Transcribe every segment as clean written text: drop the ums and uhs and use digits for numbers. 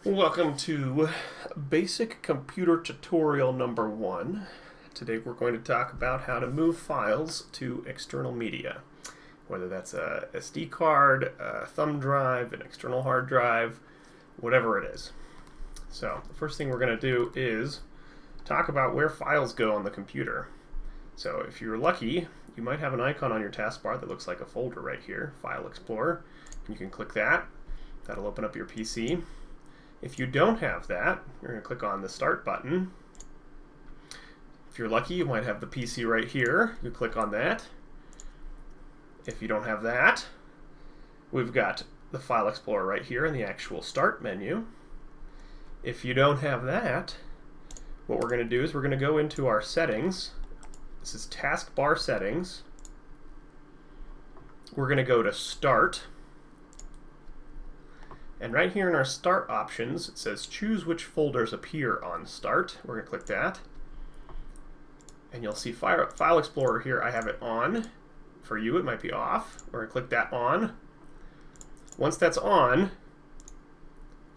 Welcome to Basic Computer Tutorial number 1. Today we're going to talk about how to move files to external media, whether that's a SD card, a thumb drive, an external hard drive, whatever it is. So the first thing we're going to do is talk about where files go on the computer. So if you're lucky, you might have an icon on your taskbar that looks like a folder right here, File Explorer. You can click that. That'll open up your PC. If you don't have that, you're going to click on the Start button. If you're lucky, you might have the PC right here. You click on that. If you don't have that, we've got the File Explorer right here in the actual Start menu. If you don't have that, what we're going to do is we're going to go into our settings. This is Taskbar Settings. We're going to go to Start. And right here in our Start options, it says choose which folders appear on Start. We're going to click that. And you'll see File Explorer here. I have it on. For you, it might be off. We're going to click that on. Once that's on,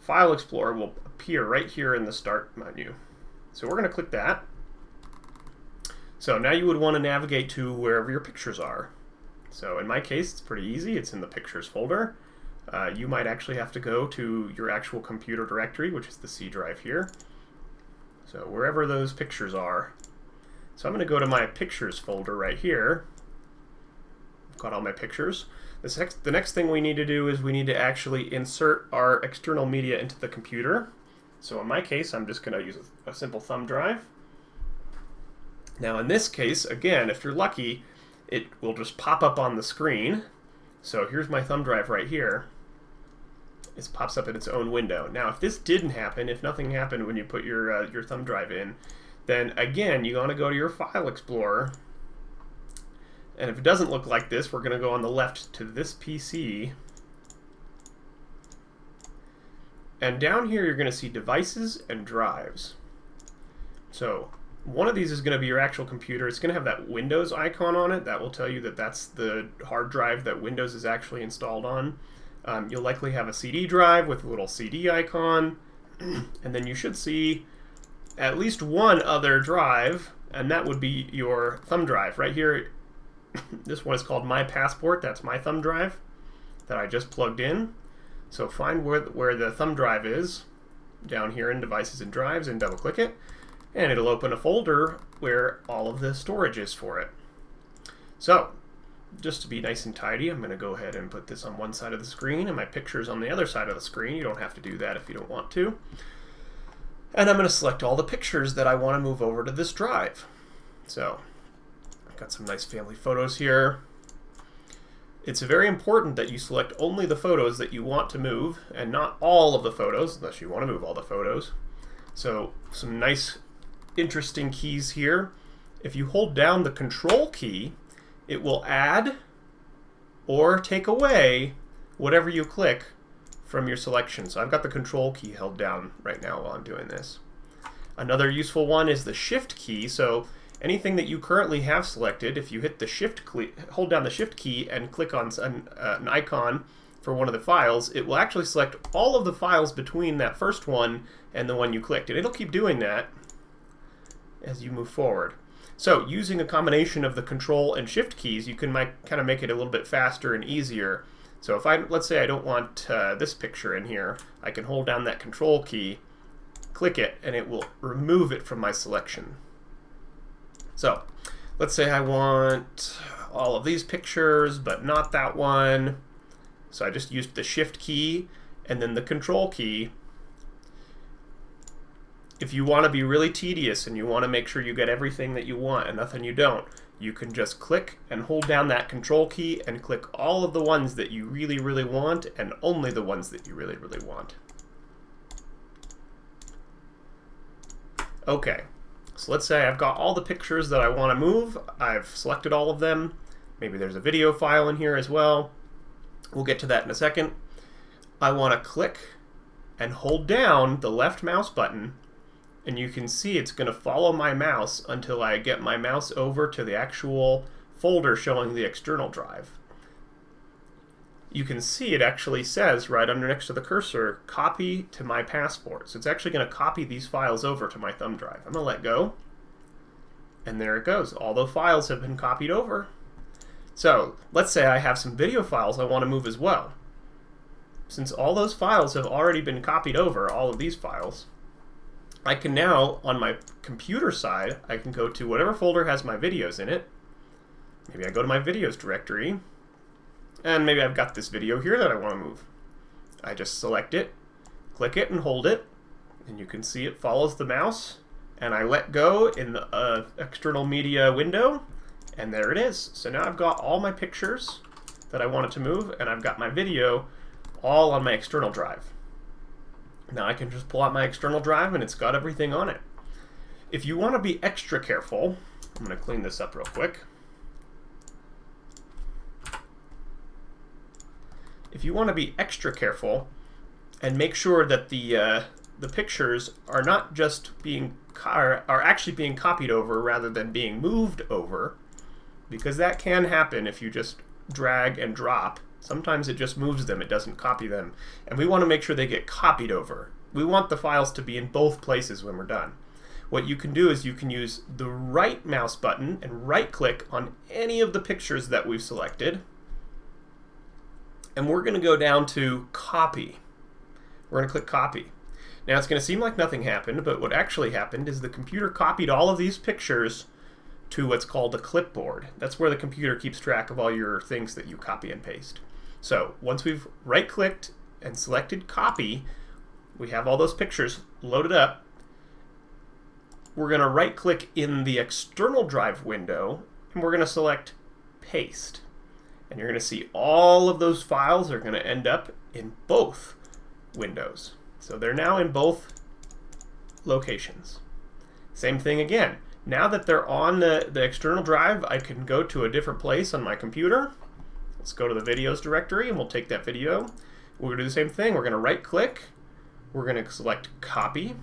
File Explorer will appear right here in the Start menu. So we're going to click that. So now you would want to navigate to wherever your pictures are. So in my case, it's pretty easy. It's in the Pictures folder. You might actually have to go to your actual computer directory, which is the C drive here. So wherever those pictures are. So I'm going to go to my Pictures folder right here. I've got all my pictures. The next thing we need to do is we need to actually insert our external media into the computer. So in my case, I'm just going to use a simple thumb drive. Now in this case, again, if you're lucky, it will just pop up on the screen. So here's my thumb drive right here. It pops up in its own window. Now, if this didn't happen, if nothing happened when you put your thumb drive in, then again, you want to go to your File Explorer. And if it doesn't look like this, we're going to go on the left to this PC. And down here, you're going to see Devices and Drives. So one of these is going to be your actual computer. It's going to have that Windows icon on it. That will tell you that that's the hard drive that Windows is actually installed on. You'll likely have a CD drive with a little CD icon. And then you should see at least one other drive, and that would be your thumb drive. Right here, this one is called My Passport. That's my thumb drive that I just plugged in. So find where the thumb drive is down here in Devices and Drives and double click it. And it'll open a folder where all of the storage is for it. So, just to be nice and tidy, I'm going to go ahead and put this on one side of the screen and my pictures on the other side of the screen. You don't have to do that if you don't want to. And I'm going to select all the pictures that I want to move over to this drive. So, I've got some nice family photos here. It's very important that you select only the photos that you want to move and not all of the photos, unless you want to move all the photos. So, some nice interesting keys here. If you hold down the Control key, it will add or take away whatever you click from your selection. So I've got the Control key held down right now while I'm doing this. Another useful one is the Shift key. So anything that you currently have selected, if you hit the hold down the Shift key and click on an icon for one of the files, it will actually select all of the files between that first one and the one you clicked. And it'll keep doing that as you move forward. So using a combination of the Control and Shift keys, you can kind of make it a little bit faster and easier. So if let's say I don't want this picture in here, I can hold down that Control key, click it, and it will remove it from my selection. So let's say I want all of these pictures, but not that one. So I just used the Shift key and then the Control key. If you want to be really tedious and you want to make sure you get everything that you want and nothing you don't, you can just click and hold down that Control key and click all of the ones that you really, really want and only the ones that you really, really want. Okay, so let's say I've got all the pictures that I want to move. I've selected all of them. Maybe there's a video file in here as well. We'll get to that in a second. I want to click and hold down the left mouse button, and you can see it's going to follow my mouse until I get my mouse over to the actual folder showing the external drive. you can see it actually says right under next to the cursor, copy to my passport. So it's actually going to copy these files over to my thumb drive. I'm going to let go. And there it goes. All the files have been copied over. So let's say I have some video files I want to move as well. Since all those files have already been copied over, all of these files, I can now, on my computer side, I can go to whatever folder has my videos in it. Maybe I go to my videos directory, and maybe I've got this video here that I want to move. I just select it, click it, and hold it, and you can see it follows the mouse, and I let go in the external media window, and there it is. So now I've got all my pictures that I wanted to move, and I've got my video all on my external drive. Now I can just pull out my external drive and it's got everything on it. If you want to be extra careful, I'm going to clean this up real quick. If you want to be extra careful and make sure that the pictures are not just are actually being copied over rather than being moved over, because that can happen if you just drag and drop. Sometimes it just moves them, it doesn't copy them. And we want to make sure they get copied over. We want the files to be in both places when we're done. What you can do is you can use the right mouse button and right click on any of the pictures that we've selected. And we're going to go down to copy. We're going to click copy. Now it's going to seem like nothing happened, but what actually happened is the computer copied all of these pictures to what's called a clipboard. That's where the computer keeps track of all your things that you copy and paste. So once we've right-clicked and selected copy, we have all those pictures loaded up. We're going to right-click in the external drive window, and we're going to select paste. And you're going to see all of those files are going to end up in both windows. So they're now in both locations. Same thing again. Now that they're on the external drive, I can go to a different place on my computer. Let's go to the videos directory and we'll take that video. We're going to do the same thing. We're going to right click. We're going to select copy.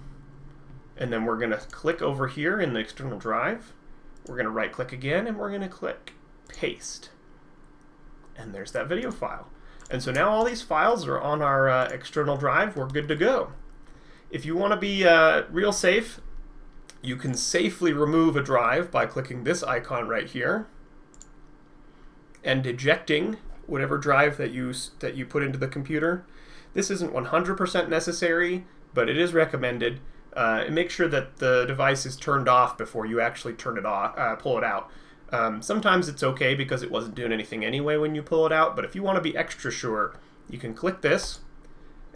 And then we're going to click over here in the external drive. We're going to right click again and we're going to click paste. And there's that video file. And so now all these files are on our external drive. We're good to go. If you want to be real safe, you can safely remove a drive by clicking this icon right here and ejecting whatever drive that you put into the computer. This isn't 100% necessary, but it is recommended. Make sure that the device is turned off before you actually turn it off, pull it out. Sometimes it's okay because it wasn't doing anything anyway when you pull it out, but if you want to be extra sure, you can click this,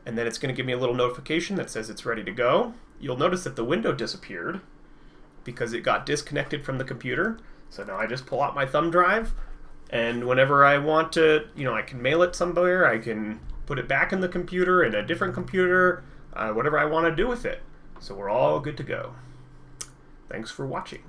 and then it's going to give me a little notification that says it's ready to go. You'll notice that the window disappeared because it got disconnected from the computer. So now I just pull out my thumb drive, and whenever I want to, I can mail it somewhere, I can put it back in the computer, in a different computer, whatever I want to do with it. So we're all good to go. Thanks for watching.